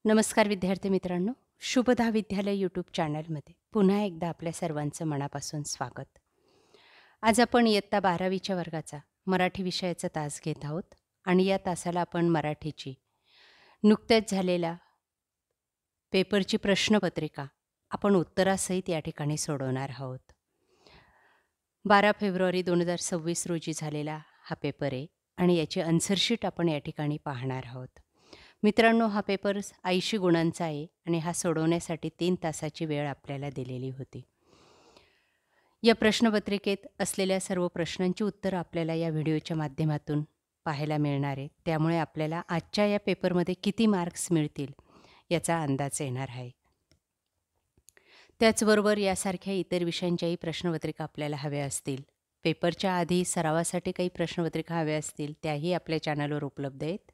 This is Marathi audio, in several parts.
नमस्कार विद्यार्थी मित्रांनो, शुभदा विद्यालय यूट्यूब चॅनलमध्ये पुन्हा एकदा आपल्या सर्वांचं मनापासून स्वागत. आज आपण इयत्ता 12वीच्या वर्गाचा मराठी विषयाचा तास घेत आहोत आणि या तासाला आपण मराठीची नुकत्याच झालेल्या पेपरची प्रश्नपत्रिका आपण उत्तरासहित या ठिकाणी सोडवणार आहोत. 12 फेब्रुवारी 2026 रोजी झालेला हा पेपर आहे आणि याची आन्सरशीट आपण या ठिकाणी पाहणार आहोत. मित्रांनो, हा पेपर 80 गुणांचा आहे आणि हा सोडवण्यासाठी 3 तासाची वेळ आपल्याला दिलेली होती. या प्रश्नपत्रिकेत असलेल्या सर्व प्रश्नांची उत्तरं आपल्याला या व्हिडिओच्या माध्यमातून पाहायला मिळणार आहे. त्यामुळे आपल्याला आजच्या या पेपरमध्ये किती मार्क्स मिळतील याचा अंदाज येणार आहे. त्याचबरोबर यासारख्या इतर विषयांच्याही प्रश्नपत्रिका आपल्याला हव्या असतील, पेपरच्या आधी सरावासाठी काही प्रश्नपत्रिका हव्या असतील, त्याही आपल्या चॅनलवर उपलब्ध आहेत.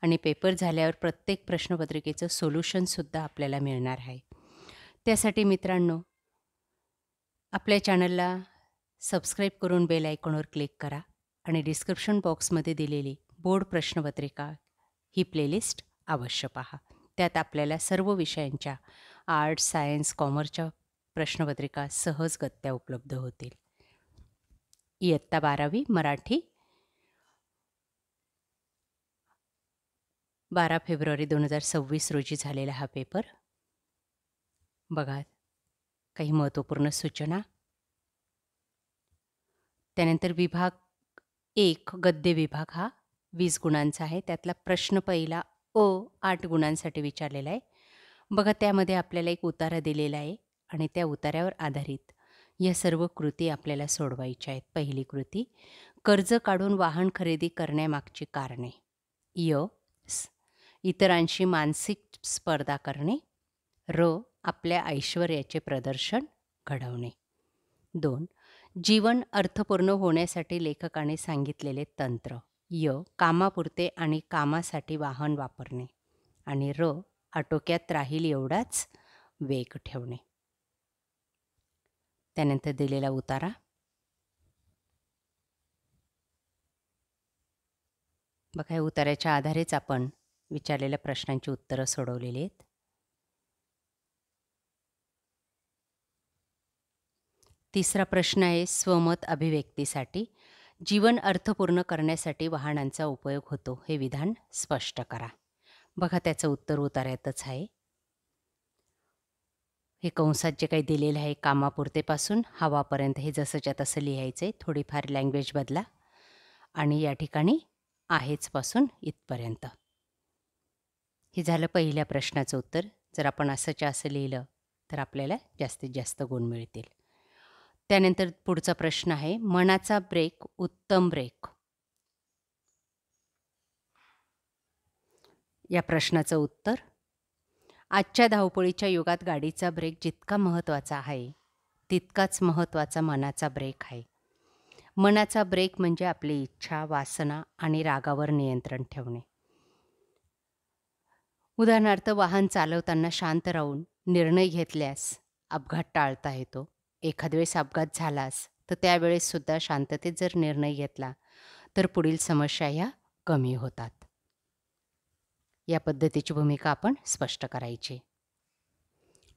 आणि पेपर झाल्यावर प्रत्येक प्रश्नपत्रिकेचं सोल्युशनसुद्धा आपल्याला मिळणार आहे. त्यासाठी मित्रांनो, आपल्या चॅनलला सबस्क्राईब करून बेल आयकॉनवर क्लिक करा आणि डिस्क्रिप्शन बॉक्समध्ये दिलेली बोर्ड प्रश्नपत्रिका ही प्लेलिस्ट अवश्य पहा. त्यात आपल्याला सर्व विषयांच्या आर्ट्स, सायन्स, कॉमर्सच्या प्रश्नपत्रिका सहजगत्या उपलब्ध होतील. इयत्ता 12वी मराठी 12 फेब्रुवारी 2026 रोजी झालेला हा पेपर. बघा, काही महत्त्वपूर्ण सूचना. त्यानंतर विभाग 1 गद्य विभाग हा 20 गुणांचा आहे. त्यातला प्रश्न पहिला 8 गुणांसाठी विचारलेला आहे. बघा, त्यामध्ये आपल्याला एक उतारा दिलेला आहे आणि त्या उतार्यावर आधारित या सर्व कृती आपल्याला सोडवायच्या आहेत. पहिली कृती, कर्ज काढून वाहन खरेदी करण्यामागची कारणे. इतरांशी मानसिक स्पर्धा करणे. आपल्या ऐश्वर्याचे प्रदर्शन घडवणे. 2. जीवन अर्थपूर्ण होण्यासाठी लेखकाने सांगितलेले तंत्र. कामापुरते आणि कामासाठी वाहन वापरणे. आणि आटोक्यात राहील एवढाच वेग ठेवणे. त्यानंतर दिलेला उतारा. बघा, या उतार्याच्या आधारेच आपण विचारलेल्या प्रश्नांची उत्तरं सोडवलेली आहेत. तिसरा प्रश्न आहे स्वमत अभिव्यक्तीसाठी. जीवन अर्थपूर्ण करण्यासाठी वाहनांचा उपयोग होतो हे विधान स्पष्ट करा. बघा, त्याचं उत्तर उतार्यातच आहे. हे कंसात जे काही दिलेलं आहे, कामापुरतेपासून हवापर्यंत, हे जसंच्या तसं लिहायचं आहे. थोडीफार लँग्वेज बदला आणि या ठिकाणी आहेचपासून इथपर्यंत. हे झालं पहिल्या प्रश्नाचं उत्तर. जर आपण असंच्या असं लिहिलं तर आपल्याला जास्तीत जास्त गुण मिळतील. त्यानंतर पुढचा प्रश्न आहे मनाचा ब्रेक उत्तम ब्रेक. या प्रश्नाचं उत्तर, आजच्या धावपळीच्या युगात गाडीचा ब्रेक जितका महत्त्वाचा आहे तितकाच महत्त्वाचा मनाचा ब्रेक आहे. मनाचा ब्रेक म्हणजे आपली इच्छा, वासना आणि रागावर नियंत्रण ठेवणे. उदाहरणार्थ, वाहन चालवताना शांत राहून निर्णय घेतल्यास अपघात टाळता येतो. एखाद वेळेस अपघात झालास तर त्यावेळेससुद्धा शांततेत जर निर्णय घेतला तर पुढील समस्या ह्या कमी होतात. या पद्धतीची भूमिका आपण स्पष्ट करायची.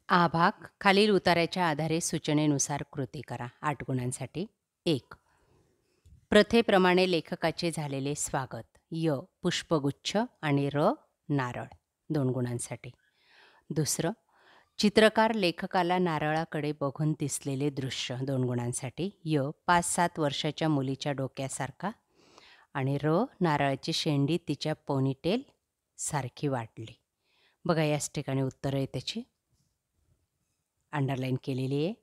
भाग, खालील उतार्याच्या आधारे सूचनेनुसार कृती करा. 8 गुणांसाठी. 1. प्रथेप्रमाणे लेखकाचे झालेले स्वागत. पुष्पगुच्छ आणि नारळ. 2 गुणांसाठी. दुसरं, चित्रकार लेखकाला नारळाकडे बघून दिसलेले दृश्य. 2 गुणांसाठी. 5-7 वर्षाच्या मुलीच्या डोक्यासारखा. आणि नारळाची शेंडी तिच्या पोनीटेल सारखी वाटली. बघा, याच ठिकाणी उत्तरं आहे त्याची अंडरलाईन केलेली आहे.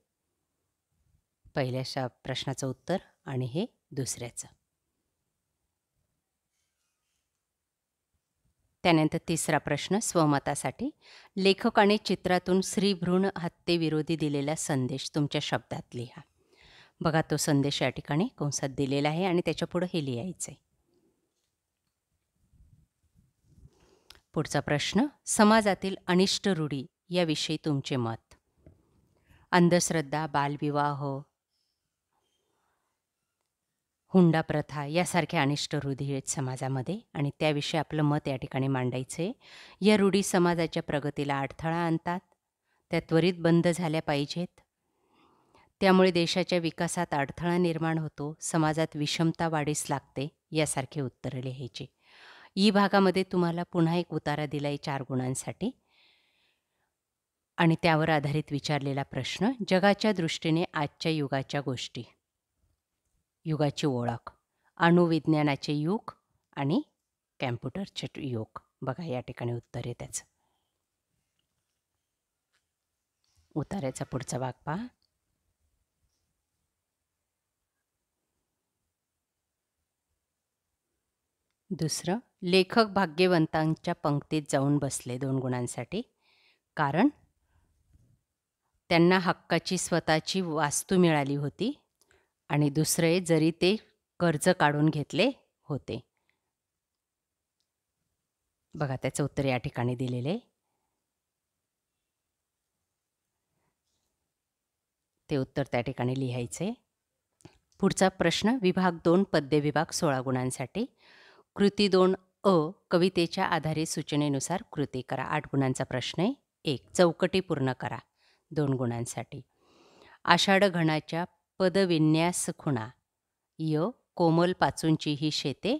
पहिल्या प्रश्नाचं उत्तर आणि हे दुसऱ्याचं. त्यानंतर तिसरा प्रश्न स्वमतासाठी. लेखकाने चित्रातून स्त्रीभ्रूण हत्येविरोधी दिलेला संदेश तुमच्या शब्दात लिहा. बघा, तो संदेश या ठिकाणी कंसात दिलेला आहे आणि त्याच्यापुढं हे लिहायचं आहे. पुढचा प्रश्न, समाजातील अनिष्ट रूढी याविषयी तुमचे मत. अंधश्रद्धा, बालविवाह, हुंडा प्रथा यासारख्या अनिष्ट रूढी आहेत समाजामध्ये आणि त्याविषयी आपलं मत या ठिकाणी मांडायचं आहे. या रूढी समाजाच्या प्रगतीला अडथळा आणतात. त्या त्वरित बंद झाल्या पाहिजेत. त्यामुळे देशाच्या विकासात अडथळा निर्माण होतो, समाजात विषमता वाढीस लागते, यासारखी उत्तरं लिहायची. ई भागामध्ये तुम्हाला पुन्हा एक उतारा दिला आहे 4 गुणांसाठी आणि त्यावर आधारित विचारलेला प्रश्न, जगाच्या दृष्टीने आजच्या युगाच्या गोष्टी. युगाची ओळख, अणुविज्ञानाचे युग आणि कॅम्प्युटरचे युग. बघा या ठिकाणी उत्तर आहे त्याचं. उतार्याचा पुढचा भाग पहा. दुसरं, लेखक भाग्यवंतांच्या पंक्तीत जाऊन बसले 2 गुणांसाठी. कारण त्यांना हक्काची स्वतःची वास्तू मिळाली होती आणि दुसरे जरी ते कर्ज काढून घेतले होते. बघा त्याचं उत्तर या ठिकाणी दिलेले आहे. ते उत्तर त्या ठिकाणी लिहायचे. पुढचा प्रश्न, विभाग 2 पद्य विभाग 16 गुणांसाठी. कृती 2 अ, कवितेच्या आधारित सूचनेनुसार कृती करा. 8 गुणांचा प्रश्न आहे. 1, चौकटी पूर्ण करा 2 गुणांसाठी. आषाढ घणाच्या पदविन्यास खुणा. य, कोमल पाचूंची ही शेते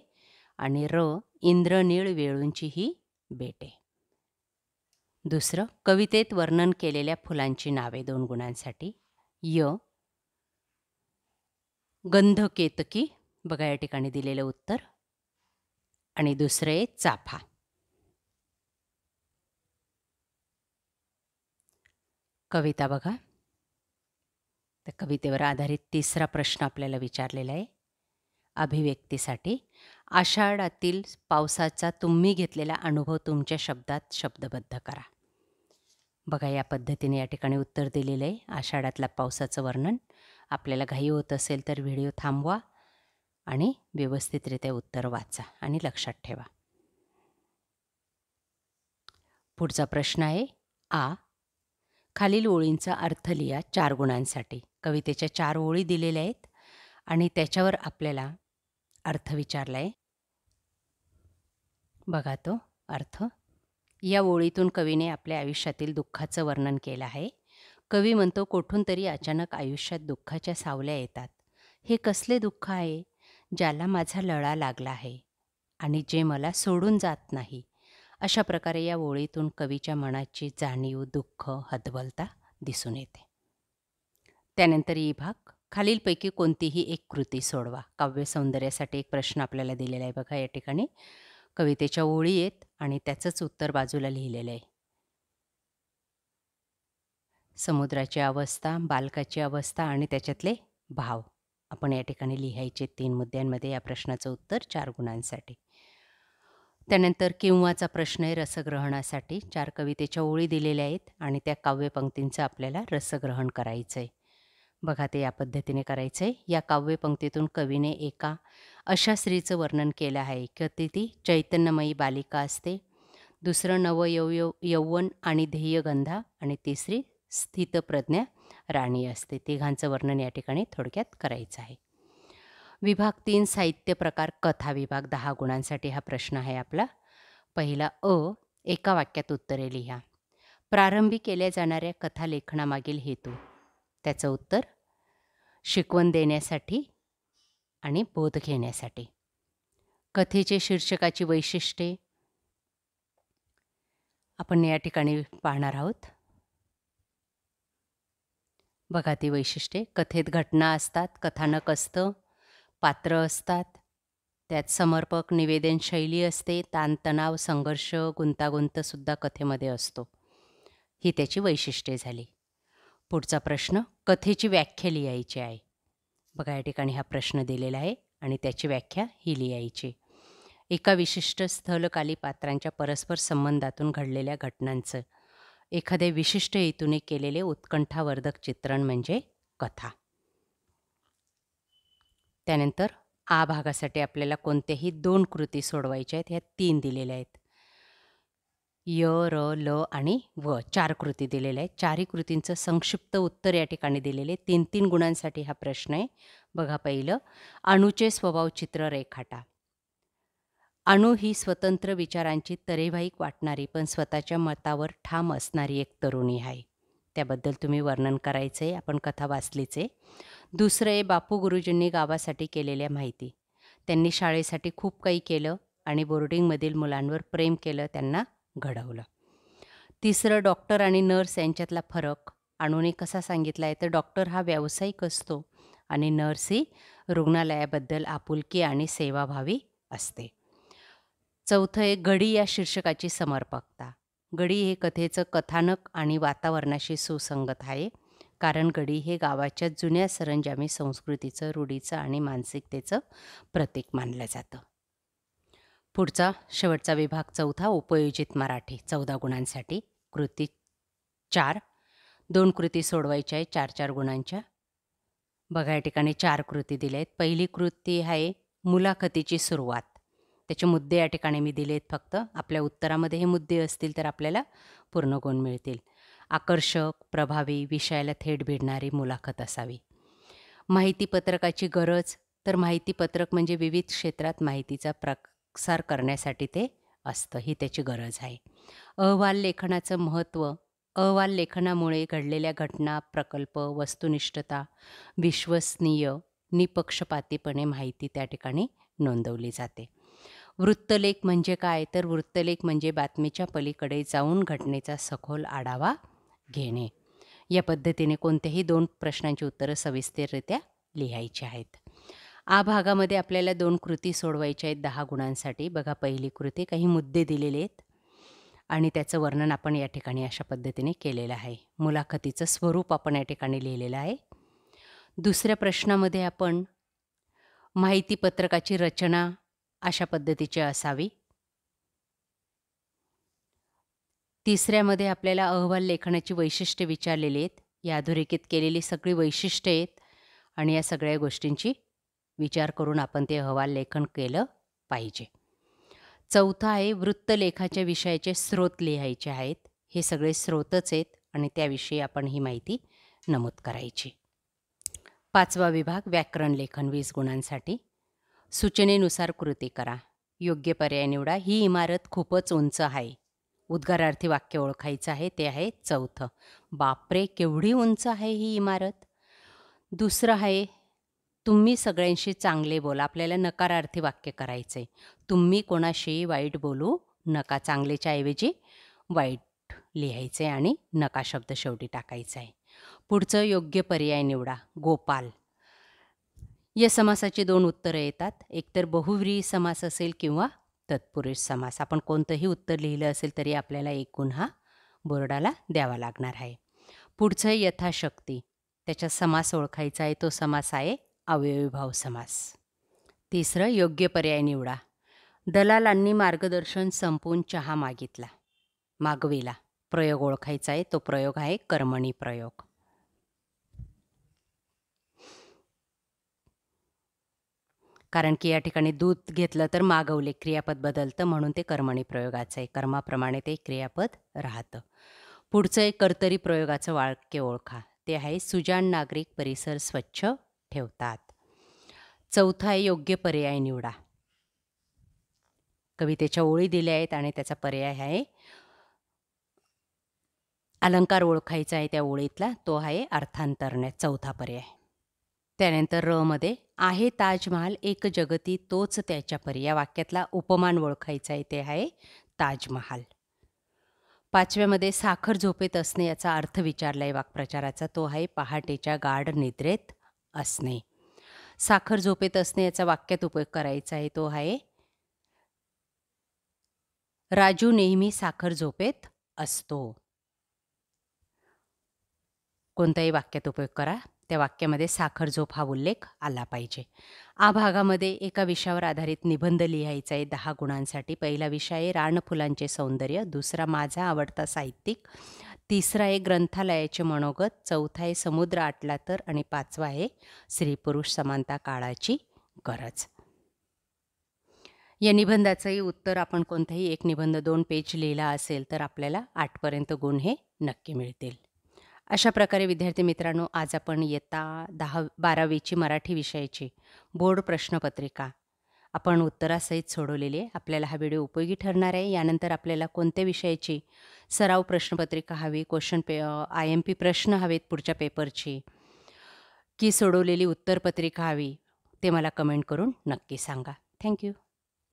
आणि र, इंद्रनीळ वेळूंची ही बेटे. दुसरं, कवितेत वर्णन केलेल्या फुलांची नावे 2 गुणांसाठी. य, गंधकेतकी. बघा या ठिकाणी दिलेलं उत्तर. आणि दुसरे चाफा. कविता बघा. त्या कवितेवर आधारित तिसरा प्रश्न आपल्याला विचारलेला आहे. अभिव्यक्तीसाठी आषाढातील पावसाचा तुम्ही घेतलेला अनुभव तुमच्या शब्दात शब्दबद्ध करा. बघा या पद्धतीने या ठिकाणी उत्तर दिलेलं आहे. आषाढातल्या पावसाचं वर्णन. आपल्याला घाई होत असेल तर व्हिडिओ थांबवा आणि व्यवस्थितरित्या उत्तर वाचा आणि लक्षात ठेवा. पुढचा प्रश्न आहे आ, खालील ओळींचा अर्थ लिहा 4 गुणांसाठी. कवितेच्या 4 ओळी दिलेल्या आहेत आणि त्याच्यावर आपल्याला अर्थ विचारला आहे. बघा तो अर्थ. या ओळीतून कवीने आपल्या आयुष्यातील दुःखाचं वर्णन केलं आहे. कवी म्हणतो, कोठून तरी अचानक आयुष्यात दुःखाच्या सावल्या येतात. हे कसले दुःख आहे, ज्याला माझा लळा लागला आहे आणि जे मला सोडून जात नाही. अशा प्रकारे या ओळीतून कवीच्या मनाची जाणीव, दुःख, हतबलता दिसून येते. त्यानंतर ई भाग, खालीलपैकी कोणतीही एक कृती सोडवा. काव्य सौंदर्यासाठी एक प्रश्न आपल्याला दिलेला आहे. बघा या ठिकाणी कवितेच्या ओळी आहेत आणि त्याचंच उत्तर बाजूला लिहिलेलं आहे. समुद्राची अवस्था, बालकाची अवस्था आणि त्याच्यातले भाव आपण या ठिकाणी लिहायचे 3 मुद्द्यांमध्ये. या प्रश्नाचं उत्तर 4 गुणांसाठी. त्यानंतर किंवाचा प्रश्न आहे रसग्रहणासाठी. 4 कवितेच्या ओळी दिलेल्या आहेत आणि त्या काव्यपंक्तींचं आपल्याला रसग्रहण करायचं आहे. बघा ते या पद्धतीने करायचं आहे. या काव्यपंक्तीतून कवीने एका अशा स्त्रीचं वर्णन केलं आहे की ती चैतन्यमयी बालिका असते. दुसरं यौवन आणि ध्येयगंधा आणि तिसरी स्थितप्रज्ञा राणी असते. तिघांचं वर्णन या ठिकाणी थोडक्यात करायचं आहे. विभाग 3 साहित्य प्रकार कथा विभाग 10 गुणांसाठी हा प्रश्न आहे आपला. पहिला अ, एका वाक्यात उत्तरे लिहा. प्रारंभी केल्या जाणाऱ्या कथा लेखनामागील हेतू. त्याचं उत्तर शिकवण देण्यासाठी आणि बोध घेण्यासाठी. कथेचे शीर्षकाची वैशिष्ट्ये आपण या ठिकाणी पाहणार आहोत. बघा ती वैशिष्ट्ये. कथेत घटना असतात, कथानक असतं, पात्र असतात, त्यात समर्पक निवेदन शैली असते, ताणतणाव, संघर्ष, गुंतागुंतसुद्धा कथेमध्ये असतो. ही त्याची वैशिष्ट्ये झाली. पुढचा प्रश्न, कथेची व्याख्या लिहायची आहे. बघा या ठिकाणी हा प्रश्न दिलेला आहे आणि त्याची व्याख्या ही लिहायची. एका विशिष्ट स्थलकाली पात्रांच्या परस्पर संबंधातून घडलेल्या घटनांचं एखाद्या विशिष्ट हेतूने केलेले उत्कंठावर्धक चित्रण म्हणजे कथा. त्यानंतर आ भागासाठी आपल्याला कोणत्याही 2 कृती सोडवायच्या आहेत. ह्या 3 दिलेल्या आहेत. य, र, ल आणि व 4 कृती दिलेल्या आहेत. 4ही कृतींचं संक्षिप्त उत्तर या ठिकाणी दिलेले आहे. 3-3 गुणांसाठी हा प्रश्न आहे. बघा पहिलं, अणूचे स्वभावचित्र रेखाटा. अणू ही स्वतंत्र विचारांची तरेवाईक वाटणारी पण स्वतःच्या मतावर ठाम असणारी एक तरुणी आहे. त्याबद्दल तुम्ही वर्णन करायचं आहे. आपण कथा वाचलीच आहे. दुसरं आहे बापू गुरुजींनी गावासाठी केलेल्या माहिती. त्यांनी शाळेसाठी खूप काही केलं आणि बोर्डिंगमधील मुलांवर प्रेम केलं, त्यांना घडवलं. तिसरं डॉक्टर आणि नर्स यांच्यातला फरक अणूने कसा सांगितला आहे, तर डॉक्टर हा व्यावसायिक असतो आणि नर्स ही रुग्णालयाबद्दल आपुलकी आणि सेवाभावी असते. चौथं आहे गडी या शीर्षकाची समर्पकता. गडी हे कथेचं कथानक आणि वातावरणाशी सुसंगत आहे, कारण गडी हे गावाच्या जुन्या सरंजामी संस्कृतीचं, रूढीचं आणि मानसिकतेचं प्रतीक मानलं जातं. पुढचा शेवटचा विभाग चौथा, उपयोजित मराठी 14 गुणांसाठी. कृती 4. 2 कृती सोडवायच्या आहेत 4-4 गुणांच्या. बघा या ठिकाणी 4 कृती दिल्या आहेत. पहिली कृती आहे मुलाखतीची सुरुवात. त्याचे मुद्दे या ठिकाणी मी दिले आहेत फक्त. आपल्या उत्तरामध्ये हे मुद्दे असतील तर आपल्याला पूर्ण गुण मिळतील. आकर्षक, प्रभावी, विषयाला थेट भिडणारी मुलाखत असावी. माहितीपत्रकाची गरज, तर माहितीपत्रक म्हणजे विविध क्षेत्रात माहितीचा प्रसार करण्यासाठी ते असतं, ही त्याची गरज आहे. अहवाल लेखनाचं महत्त्व. अहवाल लेखनामुळे घडलेल्या घटना, प्रकल्प, वस्तुनिष्ठता, विश्वसनीय, निपक्षपातीपणे माहिती त्या ठिकाणी नोंदवली जाते. वृत्तलेख म्हणजे काय, तर वृत्तलेख म्हणजे बातमीच्या पलीकडे जाऊन घटनेचा सखोल आढावा घेणे. या पद्धतीने कोणत्याही 2 प्रश्नांची उत्तरं सविस्तररित्या लिहायची आहेत. आ भागामध्ये आपल्याला 2 कृती सोडवायच्या आहेत 10 गुणांसाठी. बघा पहिली कृती, काही मुद्दे दिलेले आहेत आणि त्याचं वर्णन आपण या ठिकाणी अशा पद्धतीने केलेलं आहे. मुलाखतीचं स्वरूप आपण या ठिकाणी लिहिलेलं आहे. दुसऱ्या प्रश्नामध्ये आपण माहितीपत्रकाची रचना अशा पद्धतीची असावी. तिसऱ्यामध्ये आपल्याला अहवाल लेखनाची वैशिष्ट्ये विचारलेली आहेत. या अधोरेखित केलेली सगळी वैशिष्ट्ये आहेत आणि या सगळ्या गोष्टींची विचार करून आपण ते अहवाल लेखन केलं पाहिजे. चौथा आहे वृत्तलेखाच्या विषयाचे स्रोत लिहायचे आहेत. हे सगळे स्रोतच आहेत आणि त्याविषयी आपण ही माहिती नमूद करायची. 5वा विभाग व्याकरण लेखन 20 गुणांसाठी. सूचनेनुसार कृती करा. योग्य पर्याय निवडा. ही इमारत खूपच उंच आहे. उद्गारार्थी वाक्य ओळखायचं आहे, ते आहे चौथं. बापरे, केवढी उंच आहे ही इमारत. दुसरं आहे तुम्ही सगळ्यांशी चांगले बोला. आपल्याला नकारार्थी वाक्य करायचं आहे. तुम्ही कोणाशी वाईट बोलू नका. चांगलेच्या ऐवजी वाईट लिहायचं आहे आणि नका शब्द शेवटी टाकायचा आहे. पुढचं योग्य पर्याय निवडा. गोपाल. या समासाची 2 उत्तरं येतात. एकतर बहुव्रीही समास असेल किंवा तत्पुरुष समास. आपण कोणतंही उत्तर लिहिलं असेल तरी आपल्याला 1 गुण हा बोर्डाला द्यावा लागणार आहे. पुढचं यथाशक्ती. त्याचा समास ओळखायचा आहे. तो समास आहे अव्ययीभाव समास. तिसरं योग्य पर्याय निवडा. दलालांनी मार्गदर्शन संपवून चहा मागविला. प्रयोग ओळखायचा आहे. तो प्रयोग आहे कर्मणी प्रयोग. कारण की या ठिकाणी दूध घेतलं तर मागवले, क्रियापद बदलतं म्हणून ते कर्मणी प्रयोगाचं आहे. कर्माप्रमाणे ते क्रियापद राहतं. पुढचं एक कर्तरी प्रयोगाचं वाक्य ओळखा. ते आहे सुजाण नागरिक परिसर स्वच्छ ठेवतात. चौथा आहे योग्य पर्याय निवडा. कवितेच्या ओळी दिल्या आहेत आणि त्याचा पर्याय आहे अलंकार ओळखायचा आहे त्या ओळीतला, तो आहे अर्थांतरणे. चौथा पर्याय. त्यानंतर र मध्ये आहे ताजमहाल एक जगती तोच त्याच्या परी. या वाक्यातला उपमान ओळखायचा आहे, ते आहे ताजमहाल. 5व्यामध्ये साखर झोपेत असणे याचा अर्थ विचारला आहे वाक्प्रचाराचा. तो आहे पहाटेच्या गाढ निद्रेत असणे. साखर झोपेत असणे याचा वाक्यात उपयोग करायचा आहे, तो आहे राजू नेहमी साखर झोपेत असतो. कोणत्याही वाक्यात उपयोग करा. त्या वाक्यामध्ये साखर झोप हा उल्लेख आला पाहिजे. आ भागामध्ये एका विषयावर आधारित निबंध लिहायचा आहे 10 गुणांसाठी. पहिला विषय आहे रानफुलांचे सौंदर्य. दुसरा माझा आवडता साहित्यिक. तिसरा आहे ग्रंथालयाचे मनोगत. चौथा आहे समुद्र आटला तर आणि 5वा आहे स्त्री पुरुष समानता काळाची गरज. या निबंधाचंही उत्तर आपण कोणताही एक निबंध 2 पेज लिहिला असेल तर आपल्याला 8 पर्यंत गुण हे नक्की मिळतील. अशा प्रकारे विद्यार्थी मित्रांनो, आज आपण इयत्ता 10-12वीची मराठी विषयाची बोर्ड प्रश्नपत्रिका आपण उत्तरासहित सोडवलेली आहे. आपल्याला हा व्हिडिओ उपयोगी ठरणार आहे. यानंतर आपल्याला कोणत्या विषयाची सराव प्रश्नपत्रिका हवी, IMP प्रश्न हवेत पुढच्या पेपरची, की सोडवलेली उत्तरपत्रिका हवी, ते मला कमेंट करून नक्की सांगा. Thank you.